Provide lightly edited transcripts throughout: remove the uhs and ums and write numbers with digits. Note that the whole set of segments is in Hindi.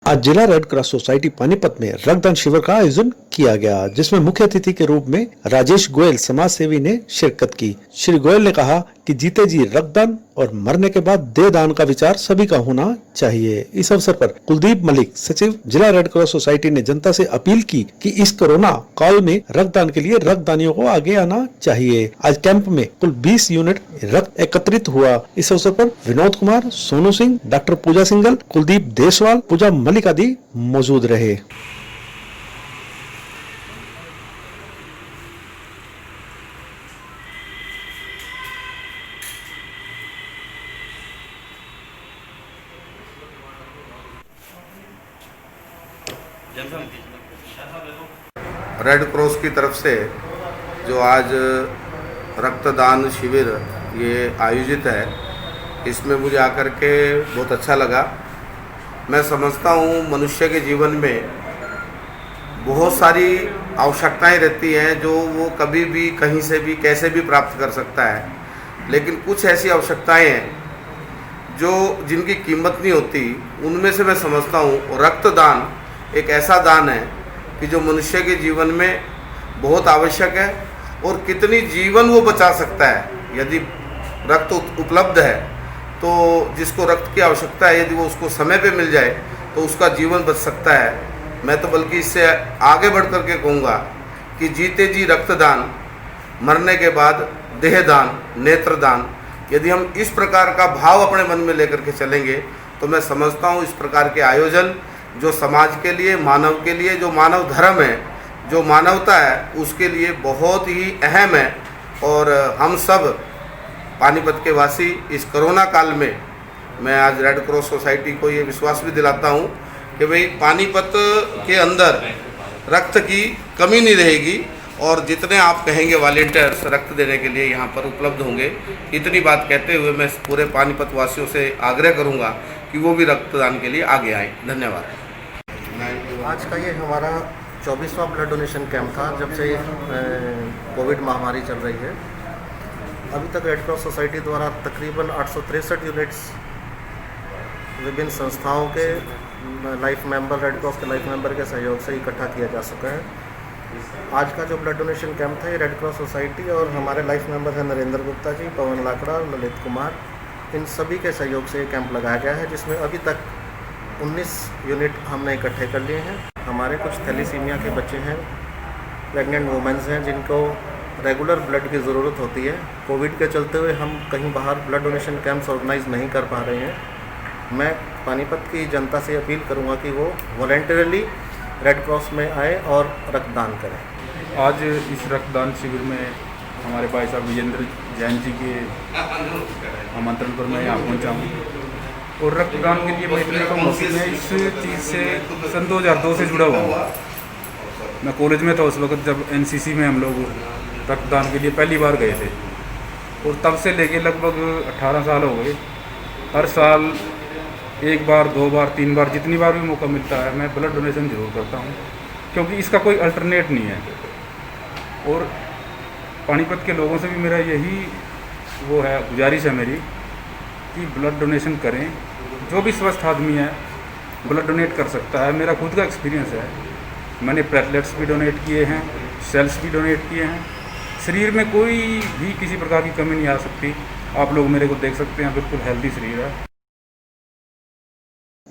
आज जिला रेड क्रॉस सोसाइटी पानीपत में रक्तदान शिविर का आयोजन किया गया, जिसमें मुख्य अतिथि के रूप में राजेश गोयल समाज सेवी ने शिरकत की। श्री गोयल ने कहा कि जीते जी रक्तदान और मरने के बाद देह दान का विचार सभी का होना चाहिए। इस अवसर पर कुलदीप मलिक सचिव जिला रेड क्रॉस सोसाइटी ने जनता से अपील की कि इस कोरोना काल में रक्तदान के लिए रक्तदानियों को आगे आना चाहिए। आज कैंप में कुल 20 यूनिट रक्त एकत्रित हुआ। इस अवसर पर विनोद कुमार, सोनू सिंह, डॉक्टर पूजा सिंगल, कुलदीप देसवाल, पूजा मलिक आदि मौजूद रहे। रेड क्रॉस की तरफ से जो आज रक्तदान शिविर ये आयोजित है, इसमें मुझे आकर के बहुत अच्छा लगा। मैं समझता हूँ मनुष्य के जीवन में बहुत सारी आवश्यकताएं रहती हैं जो वो कभी भी कहीं से भी कैसे भी प्राप्त कर सकता है, लेकिन कुछ ऐसी आवश्यकताएं हैं जो जिनकी कीमत नहीं होती। उनमें से मैं समझता हूँ रक्तदान एक ऐसा दान है कि जो मनुष्य के जीवन में बहुत आवश्यक है और कितनी जीवन वो बचा सकता है। यदि रक्त उपलब्ध है तो जिसको रक्त की आवश्यकता है, यदि वो उसको समय पे मिल जाए तो उसका जीवन बच सकता है। मैं तो बल्कि इससे आगे बढ़ कर के कहूँगा कि जीते जी रक्तदान, मरने के बाद देहदान, नेत्रदान। यदि हम इस प्रकार का भाव अपने मन में लेकर के चलेंगे तो मैं समझता हूँ इस प्रकार के आयोजन जो समाज के लिए, मानव के लिए, जो मानव धर्म है, जो मानवता है, उसके लिए बहुत ही अहम है। और हम सब पानीपत के वासी इस कोरोना काल में, मैं आज रेड क्रॉस सोसाइटी को ये विश्वास भी दिलाता हूँ कि भाई पानीपत के अंदर रक्त की कमी नहीं रहेगी और जितने आप कहेंगे वॉलंटियर्स रक्त देने के लिए यहाँ पर उपलब्ध होंगे। इतनी बात कहते हुए मैं पूरे पानीपत वासियों से आग्रह करूँगा कि वो भी रक्तदान के लिए आगे आएँ। धन्यवाद। आज का ये हमारा 24वां ब्लड डोनेशन कैंप था जब से कोविड महामारी चल रही है। अभी तक रेड क्रॉस सोसाइटी द्वारा तकरीबन 863 यूनिट्स विभिन्न संस्थाओं के लाइफ मेंबर, रेड क्रॉस के लाइफ मेंबर के सहयोग से इकट्ठा किया जा सका है। आज का जो ब्लड डोनेशन कैंप था ये रेड क्रॉस सोसाइटी और हमारे लाइफ मेंबर हैं नरेंद्र गुप्ता जी, पवन लाकड़ा, ललित कुमार, इन सभी के सहयोग से ये कैंप लगाया गया है, जिसमें अभी तक 19 यूनिट हमने इकट्ठे कर लिए हैं। हमारे कुछ थैलीसीमिया के बच्चे हैं, प्रेग्नेंट वुमेन्स हैं जिनको रेगुलर ब्लड की ज़रूरत होती है। कोविड के चलते हुए हम कहीं बाहर ब्लड डोनेशन कैंप्स ऑर्गेनाइज नहीं कर पा रहे हैं। मैं पानीपत की जनता से अपील करूंगा कि वो वॉलंटरली रेड क्रॉस में आए और रक्तदान करें। आज इस रक्तदान शिविर में हमारे भाई साहब विजेंद्र जैन जी के आमंत्रण पर मैं यहाँ पहुँचा हूँ और रक्तदान के लिए मैं इतने का मौसम में इस चीज़ से सन 2002 से जुड़ा हुआ हूँ। मैं कॉलेज में था उस वक्त जब एनसीसी में हम लोग रक्तदान के लिए पहली बार गए थे और तब से लेके लगभग 18 साल हो गए। हर साल एक बार, 2 बार, 3 बार, जितनी बार भी मौका मिलता है मैं ब्लड डोनेशन ज़रूर करता हूँ, क्योंकि इसका कोई अल्टरनेट नहीं है। और पानीपत के लोगों से भी मेरा यही वो है, गुजारिश है मेरी कि ब्लड डोनेशन करें। जो भी स्वस्थ आदमी है ब्लड डोनेट कर सकता है। मेरा खुद का एक्सपीरियंस है, मैंने प्लेटलेट्स भी डोनेट किए हैं, सेल्स भी डोनेट किए हैं। शरीर में कोई भी किसी प्रकार की कमी नहीं आ सकती। आप लोग मेरे को देख सकते हैं, बिल्कुल हेल्दी शरीर है।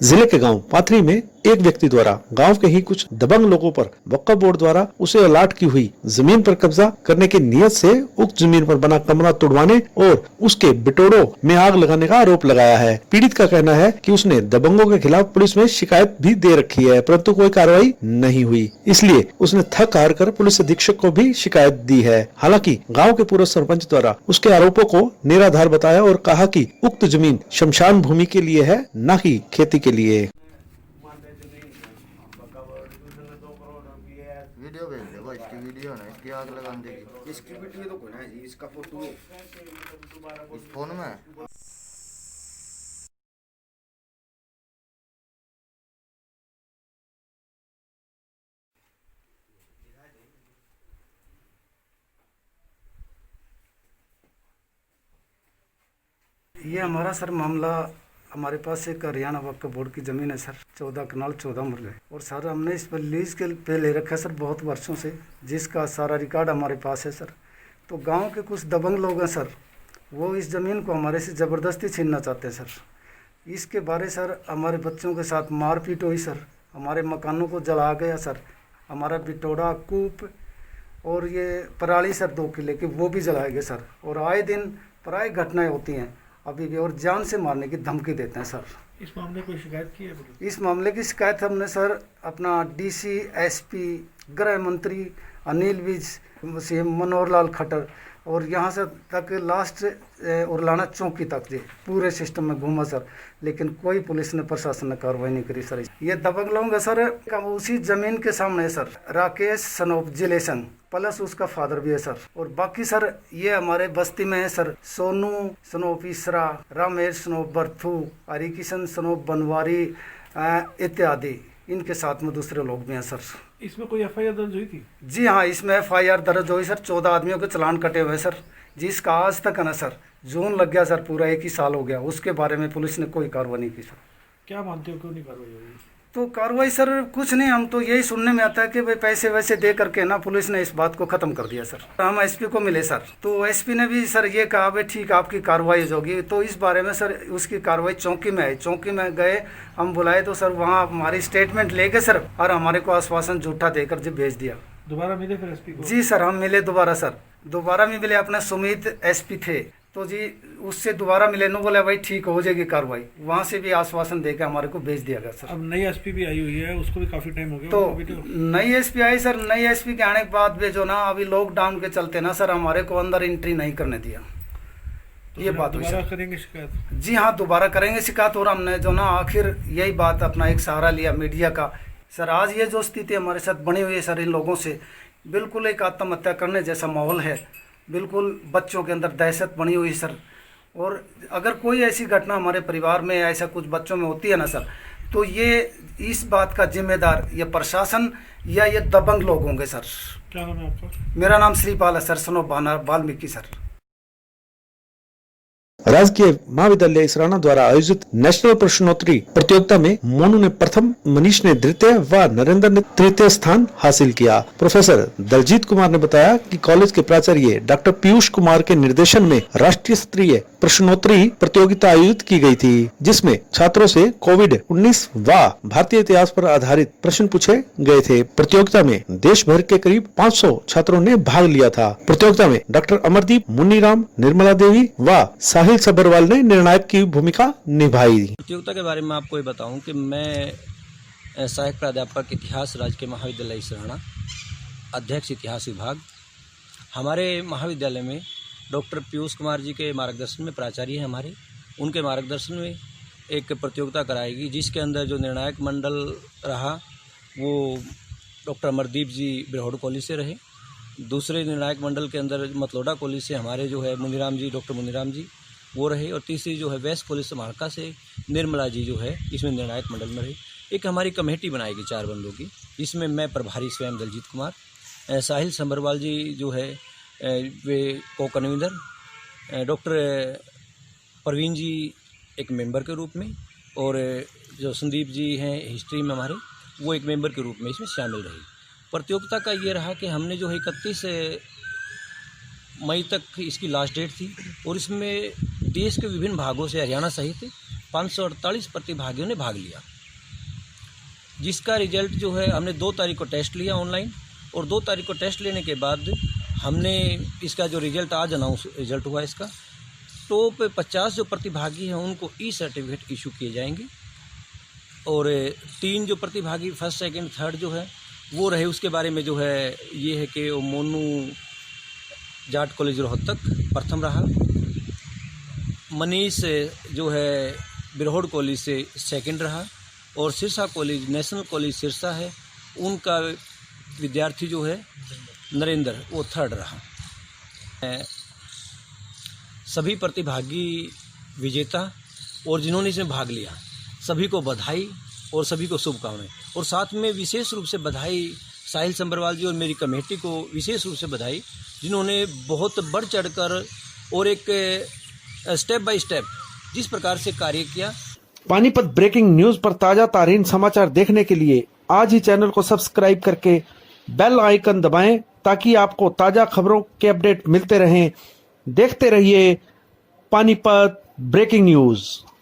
जिले के गांव पाथरी में एक व्यक्ति द्वारा गांव के ही कुछ दबंग लोगों पर वक्फ बोर्ड द्वारा उसे अलाट की हुई जमीन पर कब्जा करने की नियत से उक्त जमीन पर बना कमरा तोड़वाने और उसके बिटोड़ों में आग लगाने का आरोप लगाया है। पीड़ित का कहना है कि उसने दबंगों के खिलाफ पुलिस में शिकायत भी दे रखी है, परंतु कोई कार्रवाई नहीं हुई, इसलिए उसने थक हार कर पुलिस अधीक्षक को भी शिकायत दी है। हालांकि गाँव के पूर्व सरपंच द्वारा उसके आरोपों को निराधार बताया और कहा कि उक्त जमीन शमशान भूमि के लिए है, न कि खेती के लिए। वीडियो भेज दे भाई, इसकी वीडियो ना, इसकी आग लगा देगी। इसकी वीडियो तो कोई ना है जी, इसका फोटो है इस फोन में। ये हमारा सर मामला हमारे पास एक हरियाणा वक्फ बोर्ड की ज़मीन है सर, 14 कनाल 14 मरले, और सर हमने इस पर लीज के पे ले रखा है सर बहुत वर्षों से, जिसका सारा रिकॉर्ड हमारे पास है सर। तो गांव के कुछ दबंग लोग हैं सर, वो इस ज़मीन को हमारे से ज़बरदस्ती छीनना चाहते हैं सर। इसके बारे सर हमारे बच्चों के साथ मारपीट हुई सर, हमारे मकानों को जला गया सर, हमारा बिटोड़ा कूप और ये पराली सर 2 किले की वो भी जलाए गए सर। और आए दिन प्राय घटनाएं होती हैं अभी भी, और जान से मारने की धमकी देते हैं सर। इस मामले को शिकायत की है? इस मामले की शिकायत हमने सर अपना डीसी, एसपी, गृह मंत्री अनिल विज, मनोहर लाल खट्टर और यहाँ से तक लास्ट उरलाना चौकी तक जी पूरे सिस्टम में घूमा सर, लेकिन कोई पुलिस ने, प्रशासन ने कार्रवाई नहीं करी सर। ये दबंग लोग है सर, उसी जमीन के सामने है सर राकेश सनोप जिलेसन प्लस उसका फादर भी है सर। और बाकी सर ये हमारे बस्ती में है सर सोनू सनोप ईसरा, रमेश सनोप बर्थू, हरिकिशन सनोप बनवारी इत्यादि, इनके साथ में दूसरे लोग भी हैं सर। इसमें कोई एफआईआर दर्ज हुई थी? जी हाँ, इसमें एफआईआर दर्ज हुई सर, 14 आदमियों के चालान कटे हुए सर, जिसका आज तक है ना सर जून लग गया सर, पूरा 1 ही साल हो गया, उसके बारे में पुलिस ने कोई कार्रवाई नहीं की सर। क्या मानते हो क्यों नहीं कार्रवाई हुई? तो कार्रवाई सर कुछ नहीं, हम तो यही सुनने में आता है कि भाई पैसे वैसे दे करके ना पुलिस ने इस बात को खत्म कर दिया सर। हम एसपी को मिले सर, तो एसपी ने भी सर ये कहा भाई ठीक आपकी कार्रवाई होगी। तो इस बारे में सर उसकी कार्रवाई चौकी में आई, चौकी में गए हम बुलाए तो सर वहाँ हमारी स्टेटमेंट लेके सर और हमारे को आश्वासन झूठा देकर जो भेज दिया। दोबारा मिले फिर एसपी को? जी सर हम मिले दोबारा सर, दोबारा भी मिले, अपना सुमित एसपी थे तो जी उससे दोबारा मिले, नो बोला भाई ठीक हो जाएगी कार्रवाई, वहाँ से भी आश्वासन देकर हमारे को भेज दिया गया सर। अब नई एसपी भी आई हुई है, उसको भी काफी टाइम हो गया। तो नई एसपी आई सर, नई एसपी के आने के बाद भी जो ना अभी लॉकडाउन के चलते ना सर हमारे को अंदर एंट्री नहीं करने दिया। तो ये बात हुई दोबारा सर। करेंगे शिकायत? जी हाँ दोबारा करेंगे शिकायत। और हमने जो ना आखिर यही बात अपना एक सहारा लिया मीडिया का सर। आज ये जो स्थिति हमारे साथ बनी हुई है सर, इन लोगों से बिल्कुल एक आत्महत्या करने जैसा माहौल है, बिल्कुल बच्चों के अंदर दहशत बनी हुई सर। और अगर कोई ऐसी घटना हमारे परिवार में ऐसा कुछ बच्चों में होती है ना सर, तो ये इस बात का जिम्मेदार ये प्रशासन या ये दबंग लोग होंगे सर। क्या नाम है आपका? मेरा नाम श्रीपाल है सर, सनोप वाल्मीकि सर। राजकीय महाविद्यालय इसराना द्वारा आयोजित नेशनल प्रश्नोत्तरी प्रतियोगिता में मोनू ने प्रथम, मनीष ने द्वितीय व नरेंद्र ने तृतीय स्थान हासिल किया। प्रोफेसर दलजीत कुमार ने बताया कि कॉलेज के प्राचार्य डॉक्टर पीयूष कुमार के निर्देशन में राष्ट्रीय स्तरीय प्रश्नोत्तरी प्रतियोगिता आयोजित की गई थी, जिसमें छात्रों से कोविड-19 व भारतीय इतिहास पर आधारित प्रश्न पूछे गए थे। प्रतियोगिता में देश भर के करीब 500 छात्रों ने भाग लिया था। प्रतियोगिता में डॉक्टर अमरदीप, मुन्नीराम, निर्मला देवी व साहिल सबरवाल ने निर्णायक की भूमिका निभाई। प्रतियोगिता के बारे में आपको ये बताऊं कि मैं सहायक प्राध्यापक इतिहास राजकीय महाविद्यालय इसराना, अध्यक्ष इतिहास विभाग। हमारे महाविद्यालय में डॉक्टर पीयूष कुमार जी के मार्गदर्शन में प्राचार्य हैं हमारे, उनके मार्गदर्शन में एक प्रतियोगिता कराएगी, जिसके अंदर जो निर्णायक मंडल रहा वो डॉक्टर अमरदीप जी बिरहोड़ कॉलेज से रहे। दूसरे निर्णायक मंडल के अंदर मतलोडा कॉलेज से हमारे जो है मुन्नीराम जी, डॉक्टर मुन्नीराम जी वो रहे। और तीसरी जो है वेस्ट कॉलेज से मारका से निर्मला जी जो है इसमें निर्णायक मंडल में रही। एक हमारी कमेटी बनाएगी 4 बंदों की, जिसमें मैं प्रभारी स्वयं दलजीत कुमार, साहिल सबरवाल जी जो है वे को कन्वीनर, डॉक्टर परवीन जी एक मेंबर के रूप में, और जो संदीप जी हैं हिस्ट्री में हमारे वो एक मेंबर के रूप में इसमें शामिल रही। प्रतियोगिता का ये रहा कि हमने जो है 31 मई तक इसकी लास्ट डेट थी, और इसमें देश के विभिन्न भागों से हरियाणा सहित 548 प्रतिभागियों ने भाग लिया, जिसका रिजल्ट जो है हमने 2 तारीख को टेस्ट लिया ऑनलाइन, और 2 तारीख को टेस्ट लेने के बाद हमने इसका जो रिजल्ट आज अनाउंस रिजल्ट हुआ इसका, टॉप 50 जो प्रतिभागी हैं उनको ई सर्टिफिकेट इशू किए जाएंगे, और 3 जो प्रतिभागी फर्स्ट, सेकंड, थर्ड जो है वो रहे। उसके बारे में जो है ये है कि मोनू जाट कॉलेज रोहतक प्रथम रहा, मनीष जो है बिरहोड़ कॉलेज से सेकंड रहा, और Sirsa college national college Sirsa है उनका विद्यार्थी जो है नरेंद्र वो थर्ड रहा। सभी प्रतिभागी विजेता और जिन्होंने इसमें भाग लिया सभी को बधाई और सभी को शुभकामनाएं, और साथ में विशेष रूप से बधाई साहिल सबरवाल जी और मेरी कमेटी को विशेष रूप से बधाई, जिन्होंने बहुत बढ़ चढ़कर और एक स्टेप बाय स्टेप जिस प्रकार से कार्य किया पानीपत ब्रेकिंग न्यूज पर ताजा तारीन समाचार देखने के लिए आज ही चैनल को सब्सक्राइब करके बेल आइकन दबाएं ताकि आपको ताजा खबरों के अपडेट मिलते रहें। देखते रहिए पानीपत ब्रेकिंग न्यूज।